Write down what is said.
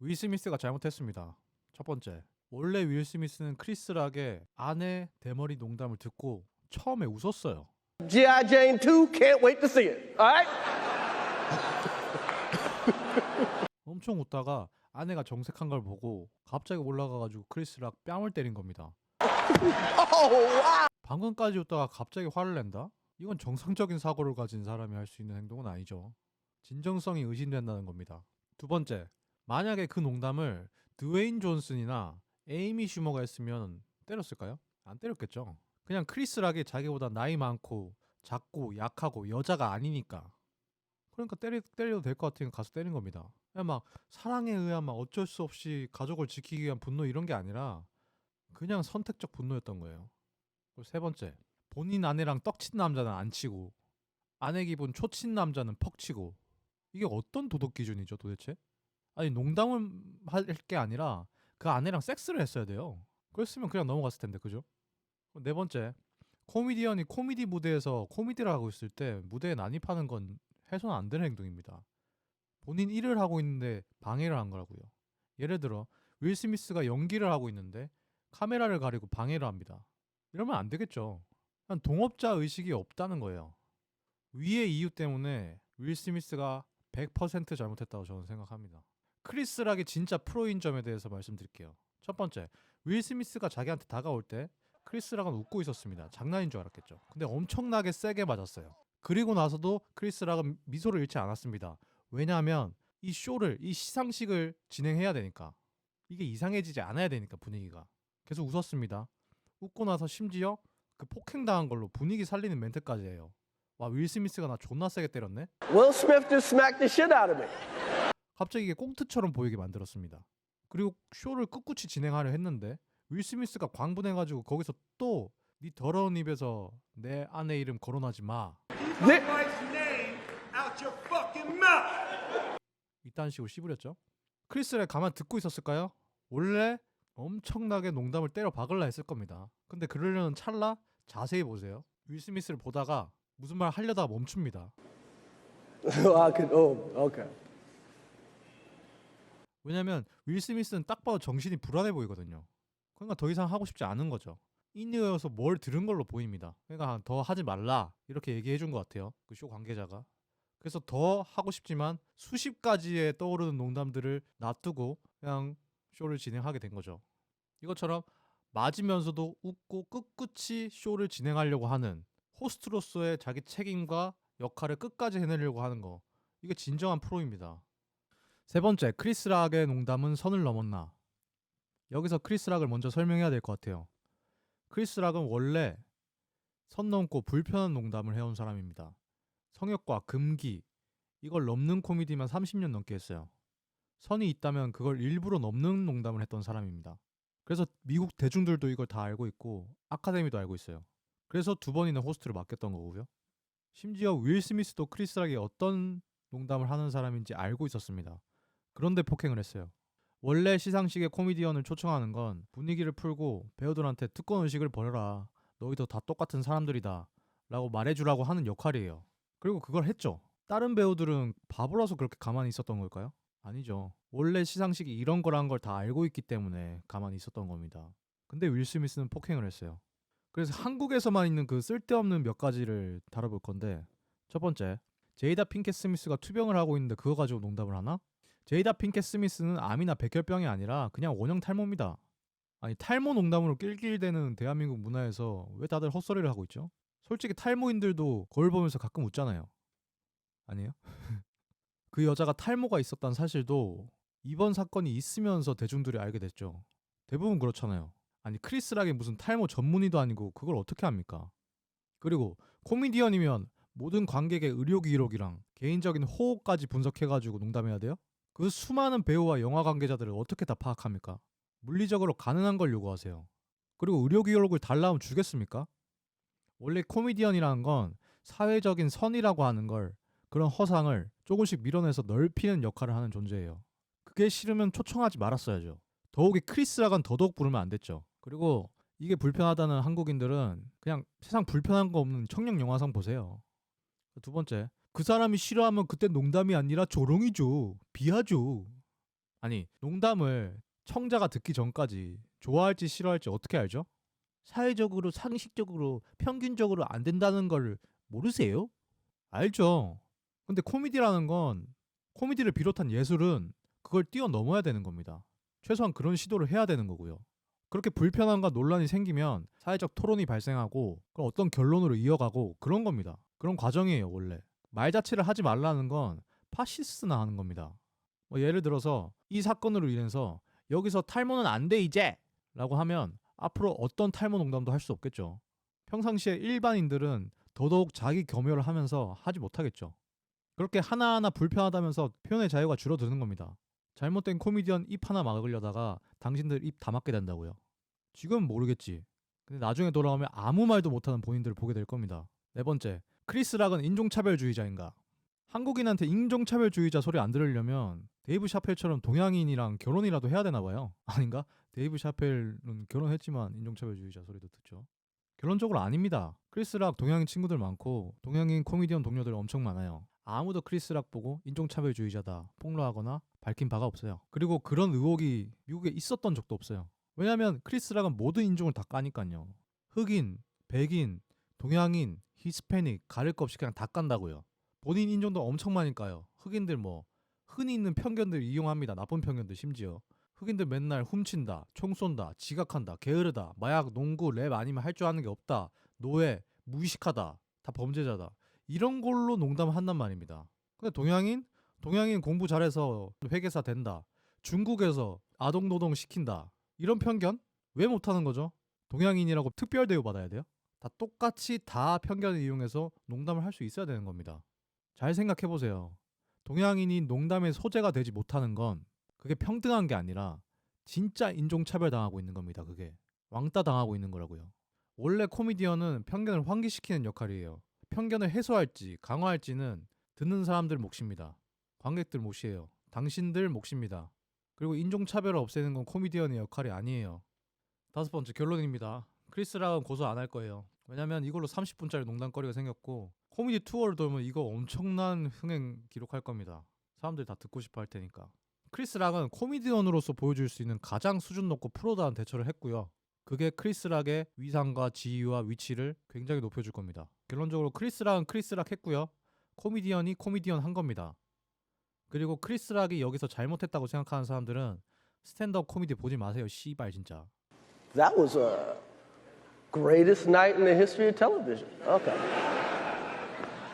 윌 스미스가 잘못했습니다. 첫 번째, 원래 윌 스미스는 크리스 락의 아내 대머리 농담을 듣고 처음에 웃었어요. G.I. Jane 2, can't wait to see it. All right? 엄청 웃다가 아내가 정색한 걸 보고 갑자기 올라가가지고 크리스 락 뺨을 때린 겁니다. Oh, wow. 방금까지 웃다가 갑자기 화를 낸다? 이건 정상적인 사고를 가진 사람이 할 수 있는 행동은 아니죠. 진정성이 의심된다는 겁니다. 두 번째, 만약에 그 농담을 드웨인 존슨이나 에이미 슈머가 했으면 때렸을까요? 안 때렸겠죠. 그냥 크리스 락이 자기보다 나이 많고 작고 약하고 여자가 아니니까, 그러니까 때려도 될 것 같으니까 가서 때린 겁니다. 그냥 막 사랑에 의한 막 어쩔 수 없이 가족을 지키기 위한 분노 이런 게 아니라 그냥 선택적 분노였던 거예요. 그리고 세 번째, 본인 아내랑 떡친 남자는 안 치고 아내 기분 초친 남자는 퍽 치고, 이게 어떤 도덕 기준이죠 도대체? 아니 농담을 할 게 아니라 그 아내랑 섹스를 했어야 돼요. 그랬으면 그냥 넘어갔을 텐데, 그죠? 네 번째, 코미디언이 코미디 무대에서 코미디를 하고 있을 때 무대에 난입하는 건 해서는 안 되는 행동입니다. 본인 일을 하고 있는데 방해를 한 거라고요. 예를 들어 윌 스미스가 연기를 하고 있는데 카메라를 가리고 방해를 합니다. 이러면 안 되겠죠. 그냥 동업자 의식이 없다는 거예요. 위의 이유 때문에 윌 스미스가 100% 잘못했다고 저는 생각합니다. 크리스 락이 진짜 프로인 점에 대해서 말씀드릴게요. 첫 번째, 윌 스미스가 자기한테 다가올 때 크리스 락은 웃고 있었습니다. 장난인 줄 알았겠죠. 근데 엄청나게 세게 맞았어요. 그리고 나서도 크리스 락은 미소를 잃지 않았습니다. 왜냐하면 이 쇼를, 이 시상식을 진행해야 되니까, 이게 이상해지지 않아야 되니까 분위기가. 계속 웃었습니다. 웃고 나서 심지어 그 폭행당한 걸로 분위기 살리는 멘트까지 해요. 와, 윌 스미스가 나 존나 세게 때렸네? Will Smith just smacked the shit out of me. 갑자기 이게 꽁트처럼 보이게 만들었습니다. 그리고 쇼를 꿋꿋이 진행하려 했는데 윌 스미스가 광분해가지고 거기서 또 네 더러운 입에서 내 아내 이름 거론하지 마, Thi- wife's name out your fucking mouth. 이딴 식으로 씹으렸죠. 크리스를 가만 듣고 있었을까요? 원래 엄청나게 농담을 때려 박을라 했을 겁니다. 근데 그러려는 찰나 자세히 보세요. 윌 스미스를 보다가 무슨 말 하려다가 멈춥니다. okay. 왜냐면 윌 스미스는 딱 봐도 정신이 불안해 보이거든요. 그러니까 더 이상 하고 싶지 않은 거죠. 인이어서 뭘 들은 걸로 보입니다. 그러니까 더 하지 말라 이렇게 얘기해 준 것 같아요, 그 쇼 관계자가. 그래서 더 하고 싶지만 수십 가지의 떠오르는 농담들을 놔두고 그냥 쇼를 진행하게 된 거죠. 이것처럼 맞으면서도 웃고 꿋꿋이 쇼를 진행하려고 하는 호스트로서의 자기 책임과 역할을 끝까지 해내려고 하는 거, 이게 진정한 프로입니다. 세 번째, 크리스 락의 농담은 선을 넘었나? 여기서 크리스 락을 먼저 설명해야 될 것 같아요. 크리스 락은 원래 선 넘고 불편한 농담을 해온 사람입니다. 성역과 금기, 이걸 넘는 코미디만 30년 넘게 했어요. 선이 있다면 그걸 일부러 넘는 농담을 했던 사람입니다. 그래서 미국 대중들도 이걸 다 알고 있고 아카데미도 알고 있어요. 그래서 두 번이나 호스트를 맡겼던 거고요. 심지어 윌 스미스도 크리스 락이 어떤 농담을 하는 사람인지 알고 있었습니다. 그런데 폭행을 했어요. 원래 시상식에 코미디언을 초청하는 건 분위기를 풀고 배우들한테 두꺼운 의식을 버려라, 너희도 다 똑같은 사람들이다 라고 말해주라고 하는 역할이에요. 그리고 그걸 했죠. 다른 배우들은 바보라서 그렇게 가만히 있었던 걸까요? 아니죠. 원래 시상식이 이런 거란 걸 다 알고 있기 때문에 가만히 있었던 겁니다. 근데 윌 스미스는 폭행을 했어요. 그래서 한국에서만 있는 그 쓸데없는 몇 가지를 다뤄볼 건데, 첫 번째, 제이다 핑켓 스미스가 투병을 하고 있는데 그거 가지고 농담을 하나? 제이다 핑켓 스미스는 암이나 백혈병이 아니라 그냥 원형 탈모입니다. 아니 탈모 농담으로 낄낄대는 대한민국 문화에서 왜 다들 헛소리를 하고 있죠? 솔직히 탈모인들도 거울 보면서 가끔 웃잖아요. 아니에요? 그 여자가 탈모가 있었다는 사실도 이번 사건이 있으면서 대중들이 알게 됐죠. 대부분 그렇잖아요. 아니 크리스 락이 무슨 탈모 전문의도 아니고 그걸 어떻게 합니까? 그리고 코미디언이면 모든 관객의 의료 기록이랑 개인적인 호흡까지 분석해가지고 농담해야 돼요? 그 수많은 배우와 영화 관계자들을 어떻게 다 파악합니까? 물리적으로 가능한 걸 요구하세요. 그리고 의료 기록을 달라면 주겠습니까? 원래 코미디언이라는 건 사회적인 선이라고 하는 걸, 그런 허상을 조금씩 밀어내서 넓히는 역할을 하는 존재예요. 그게 싫으면 초청하지 말았어야죠. 더욱이 크리스 락은 더더욱 부르면 안 됐죠. 그리고 이게 불편하다는 한국인들은 그냥 세상 불편한 거 없는 청룡 영화상 보세요. 두 번째, 그 사람이 싫어하면 그때 농담이 아니라 조롱이죠. 비하죠. 아니, 농담을 청자가 듣기 전까지 좋아할지 싫어할지 어떻게 알죠? 사회적으로, 상식적으로, 평균적으로 안 된다는 걸 모르세요? 알죠. 근데 코미디라는 건, 코미디를 비롯한 예술은 그걸 뛰어넘어야 되는 겁니다. 최소한 그런 시도를 해야 되는 거고요. 그렇게 불편함과 논란이 생기면 사회적 토론이 발생하고 그걸 어떤 결론으로 이어가고 그런 겁니다. 그런 과정이에요, 원래. 말 자체를 하지 말라는 건 파시스트나 하는 겁니다. 뭐 예를 들어서 이 사건으로 인해서 여기서 탈모는 안 돼 이제! 라고 하면 앞으로 어떤 탈모 농담도 할 수 없겠죠. 평상시에 일반인들은 더더욱 자기 겸허를 하면서 하지 못하겠죠. 그렇게 하나하나 불편하다면서 표현의 자유가 줄어드는 겁니다. 잘못된 코미디언 입 하나 막으려다가 당신들 입 다 막게 된다고요. 지금은 모르겠지. 근데 나중에 돌아오면 아무 말도 못하는 본인들을 보게 될 겁니다. 네 번째, 크리스 락은 인종차별주의자인가? 한국인한테 인종차별주의자 소리 안 들으려면 데이브 샤펠처럼 동양인이랑 결혼이라도 해야 되나 봐요. 아닌가? 데이브 샤펠은 결혼했지만 인종차별주의자 소리도 듣죠. 결론적으로 아닙니다. 크리스 락 동양인 친구들 많고 동양인 코미디언 동료들 엄청 많아요. 아무도 크리스 락 보고 인종차별주의자다 폭로하거나 밝힌 바가 없어요. 그리고 그런 의혹이 미국에 있었던 적도 없어요. 왜냐하면 크리스 락은 모든 인종을 다 까니까요. 흑인, 백인, 동양인, 히스패닉 가릴 거 없이 그냥 다 깐다고요. 본인 인종도 엄청 많이 까요. 흑인들 뭐 흔히 있는 편견들 이용합니다. 나쁜 편견들 심지어. 흑인들 맨날 훔친다, 총 쏜다, 지각한다, 게으르다, 마약, 농구, 랩 아니면 할 줄 아는 게 없다, 노예, 무의식하다, 다 범죄자다. 이런 걸로 농담한단 말입니다. 근데 동양인 공부 잘해서 회계사 된다. 중국에서 아동노동 시킨다. 이런 편견? 왜 못하는 거죠? 동양인이라고 특별 대우 받아야 돼요? 다 똑같이 다 편견을 이용해서 농담을 할 수 있어야 되는 겁니다. 잘 생각해보세요. 동양인이 농담의 소재가 되지 못하는 건 그게 평등한 게 아니라 진짜 인종차별 당하고 있는 겁니다. 그게 왕따 당하고 있는 거라고요. 원래 코미디언은 편견을 환기시키는 역할이에요. 편견을 해소할지 강화할지는 듣는 사람들 몫입니다. 관객들 몫이에요. 당신들 몫입니다. 그리고 인종차별을 없애는 건 코미디언의 역할이 아니에요. 다섯 번째 결론입니다. 크리스 락은 고소 안 할 거예요. 왜냐면 이걸로 30분짜리 농담거리가 생겼고 코미디 투어를 돌면 이거 엄청난 흥행 기록할 겁니다. 사람들이 다 듣고 싶어 할 테니까. 크리스 락은 코미디언으로서 보여줄 수 있는 가장 수준 높고 프로다운 대처를 했고요. 그게 크리스 락의 위상과 지위와 위치를 굉장히 높여줄 겁니다. 결론적으로 크리스 락은 크리스 락 했고요. 코미디언이 코미디언 한 겁니다. 그리고 크리스 락이 여기서 잘못했다고 생각하는 사람들은 스탠드업 코미디 보지 마세요. 씨발 진짜. That was a greatest night in the history of television. Okay.